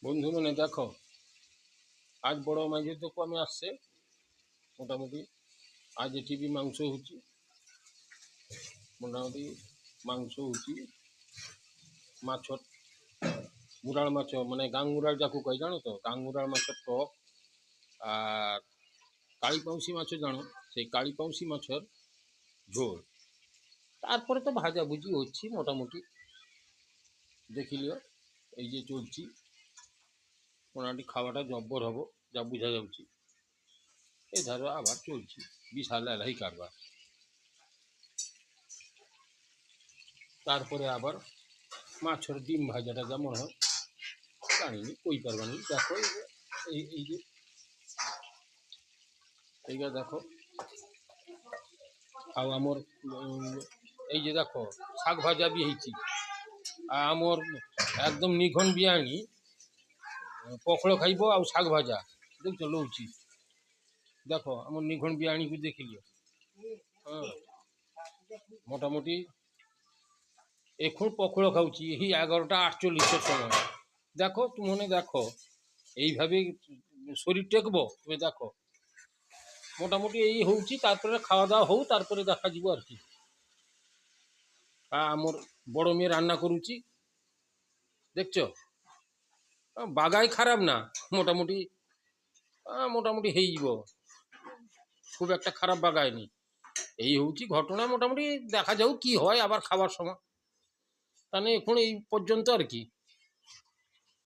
বন্ধু মানে দেখো, আজ বড় মাঝে তো কমে আসছে মোটামুটি। আজ এটিভি মাংস হচ্ছে মোটামুটি, মাংস হচ্ছে মাছর, মুরাল মাছ মানে গাঙ্গুরাল যাকে কয় জানো তো, গাঙ্গুরাল মাছের টক। আর কালী পাউসি মাছও জানো, সেই কালী পাউসি মাছের ঝোল। তারপরে তো ভাজাভুজি হচ্ছে মোটামুটি, দেখিলিও এই যে চলছি মোটামুটি, খাওয়াটা জব্বর হব যা বোঝা যাচ্ছে। এই ধরো আবার চলছি, বিশাল এলাই কারবার। তারপরে আবার মাছের ডিম ভাজাটা যেমন হয় জানিনি কই পারবানি। দেখো এই যে এইটা দেখো, আর আমার এই যে দেখো শাক ভাজা বি হয়েছি। আর আমার একদম নিঘন বিয়ানি পকড়ো খাইব আর শাক ভাজা, দেখছো লৌচি। দেখো আমার নিঘন বিয়ানিকে দেখিলিও। হ্যাঁ, মোটামুটি এখন পকড়ো খাওছি এই 11টা 48-এর সময়। দেখো তুমি মনে দেখো এইভাবে শরীর টেকবো তুমি দেখো। মোটামুটি এই হচ্ছে, তারপরে খাওয়া দাওয়া হোক, তারপরে দেখা যাব আর কি। আমার বড় মেয়ে রান্না করুছি, দেখছো। বাগাই খারাপ না, মোটামুটি মোটামুটি হইব, খুব একটা খারাপ বাগায়নি। এই হচ্ছে ঘটনা, মোটামুটি দেখা যাও কি হয় আবার খাবার সময়। তাহলে এখন এই পর্যন্ত আর কি।